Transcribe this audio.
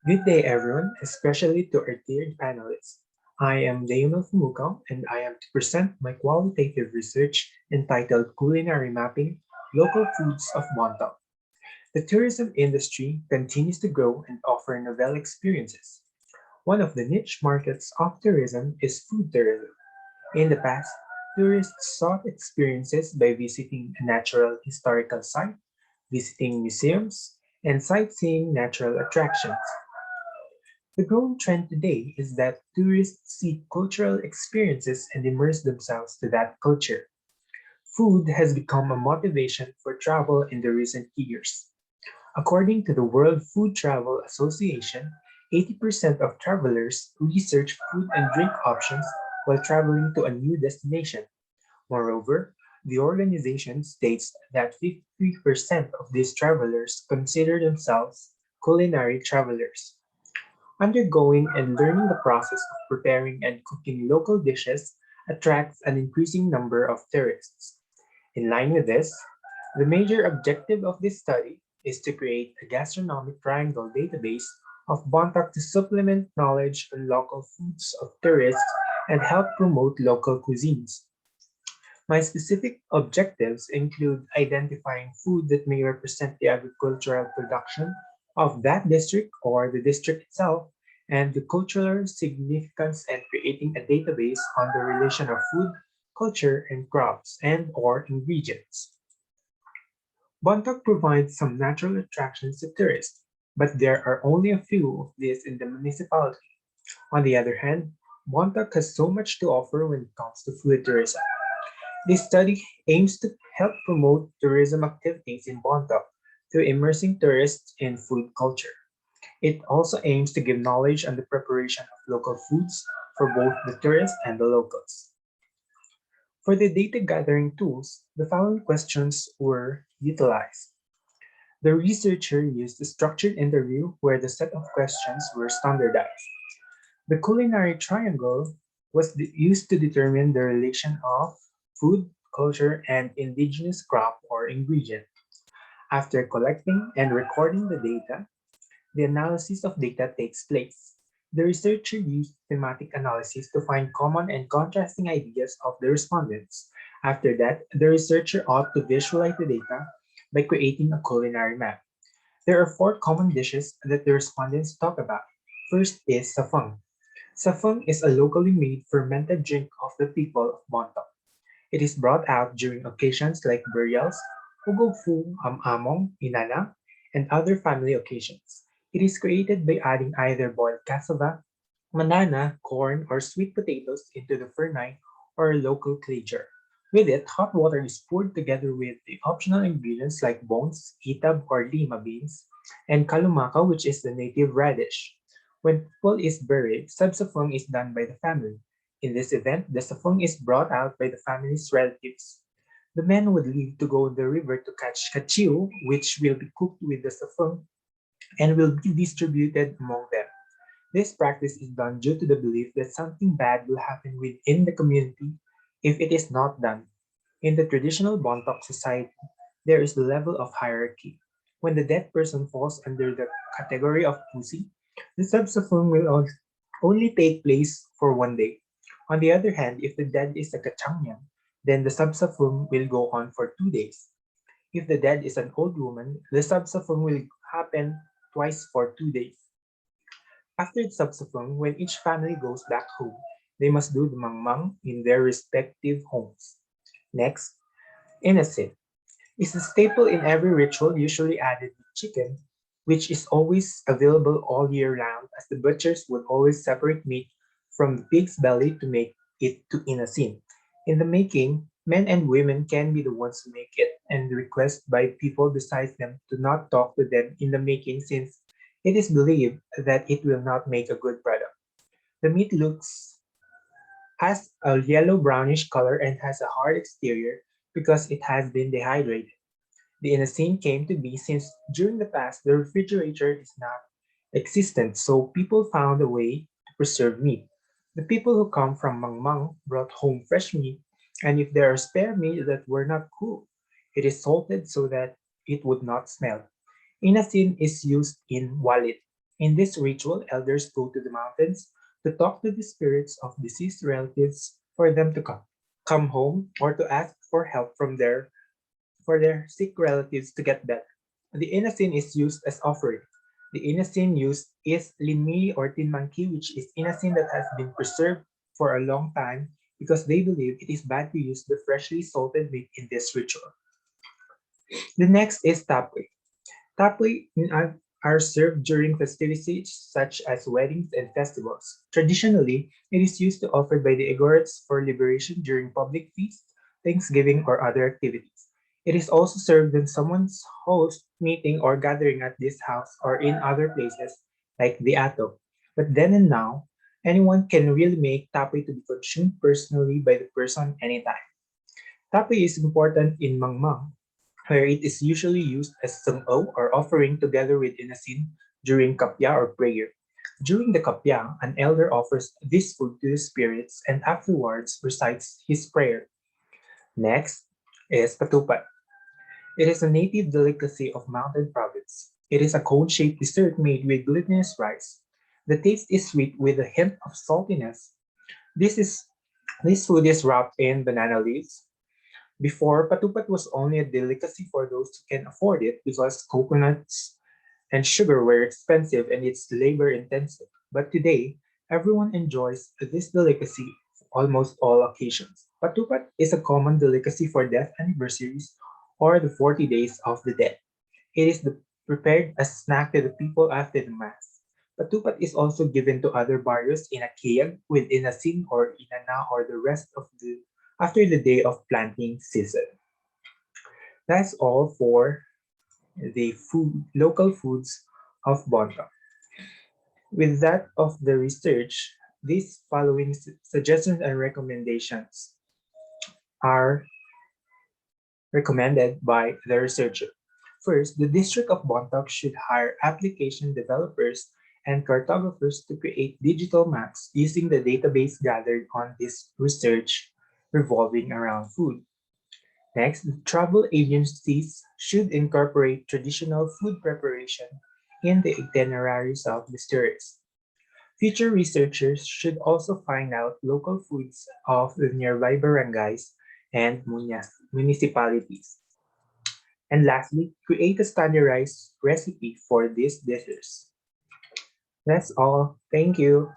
Good day, everyone, especially to our dear panelists. I am Leonel Fumukaw, and I am to present my qualitative research entitled Culinary Mapping Local Foods of Bontoc. The tourism industry continues to grow and offer novel experiences. One of the niche markets of tourism is food tourism. In the past, tourists sought experiences by visiting a natural historical site, visiting museums, and sightseeing natural attractions. The growing trend today is that tourists seek cultural experiences and immerse themselves to that culture. Food has become a motivation for travel in the recent years. According to the World Food Travel Association, 80% of travelers research food and drink options while traveling to a new destination. Moreover, the organization states that 53% of these travelers consider themselves culinary travelers. Undergoing and learning the process of preparing and cooking local dishes attracts an increasing number of tourists. In line with this, the major objective of this study is to create a gastronomic triangle database of Bontoc to supplement knowledge on local foods of tourists and help promote local cuisines. My specific objectives include identifying food that may represent the agricultural production of that district or the district itself, and the cultural significance and creating a database on the relation of food, culture, and crops and or ingredients. Bontoc provides some natural attractions to tourists, but there are only a few of these in the municipality. On the other hand, Bontoc has so much to offer when it comes to food tourism. This study aims to help promote tourism activities in Bontoc through immersing tourists in food culture. It also aims to give knowledge on the preparation of local foods for both the tourists and the locals. For the data gathering tools, the following questions were utilized. The researcher used a structured interview where the set of questions were standardized. The culinary triangle was used to determine the relation of food, culture, and indigenous crop or ingredient. After collecting and recording the data, the analysis of data takes place. The researcher used thematic analysis to find common and contrasting ideas of the respondents. After that, the researcher ought to visualize the data by creating a culinary map. There are four common dishes that the respondents talk about. First is safang. Safang is a locally made fermented drink of the people of Bontoc. It is brought out during occasions like burials, ugogfu, among, inana, and other family occasions. It is created by adding either boiled cassava, banana, corn, or sweet potatoes into the furnine or local clay jar. With it, hot water is poured together with the optional ingredients like bones, itab or lima beans, and kalumaka, which is the native radish. When people is buried, subsafung is done by the family. In this event, the safung is brought out by the family's relatives. The men would leave to go to the river to catch kachiu, which will be cooked with the safung and will be distributed among them. This practice is done due to the belief that something bad will happen within the community if it is not done. In the traditional Bontoc society, there is the level of hierarchy. When the dead person falls under the category of pusi, the subsuffering will only take place for 1 day. On the other hand, if the dead is a kachangyang, then the subsuffering will go on for 2 days. If the dead is an old woman, the subsuffering will happen twice for 2 days. After the subsuffering, when each family goes back home, they must do the mangmang in their respective homes. Next, innocent is a staple in every ritual, usually added with chicken, which is always available all year round, as the butchers would always separate meat from the pig's belly to make it to inasin. In the making, men and women can be the ones who make it and request by people besides them to not talk to them in the making since it is believed that it will not make a good product. The meat looks has a yellow brownish color and has a hard exterior because it has been dehydrated. The Innocene came to be since during the past the refrigerator is not existent, so people found a way to preserve meat. The people who come from Mangmang brought home fresh meat, and if there are spare meat that were not cooked, it is salted so that it would not smell. Inasin is used in walit. In this ritual, elders go to the mountains to talk to the spirits of deceased relatives for them to come home or to ask for help for their sick relatives to get better. The innocent is used as offering. The innocent used is linmi or tinmanki, which is innocent that has been preserved for a long time because they believe it is bad to use the freshly salted meat in this ritual. The next is tapwe. Tapwe are served during festivities such as weddings and festivals. Traditionally, it is used to offered by the Igorots for liberation during public feasts, Thanksgiving, or other activities. It is also served when someone's host meeting or gathering at this house or in other places like the Ato. But then and now, anyone can really make tapwe to be consumed personally by the person anytime. Tapwe is important in Mangmang, where it is usually used as sung-o or offering together with inasin during kapya or prayer. During the kapya, an elder offers this food to the spirits and afterwards recites his prayer. Next is patupat. It is a native delicacy of Mountain Province. It is a cone-shaped dessert made with glutinous rice. The taste is sweet with a hint of saltiness. This is this food is wrapped in banana leaves. Before, patupat was only a delicacy for those who can afford it because coconuts and sugar were expensive and it's labor intensive. But today, everyone enjoys this delicacy for almost all occasions. Patupat is a common delicacy for death anniversaries or the 40 days of the dead. It is prepared as a snack to the people after the mass. Patupat is also given to other barrios in a kiyag with inasin or inana or the rest of the after the day of planting season. That's all for the local foods of Bontoc. With that of the research, these following suggestions and recommendations are recommended by the researcher. First, the District of Bontoc should hire application developers and cartographers to create digital maps using the database gathered on this research revolving around food. Next, the travel agencies should incorporate traditional food preparation in the itineraries of the tourists. Future researchers should also find out local foods of the nearby barangays and municipalities. And lastly, create a standardized recipe for these dishes. That's all. Thank you.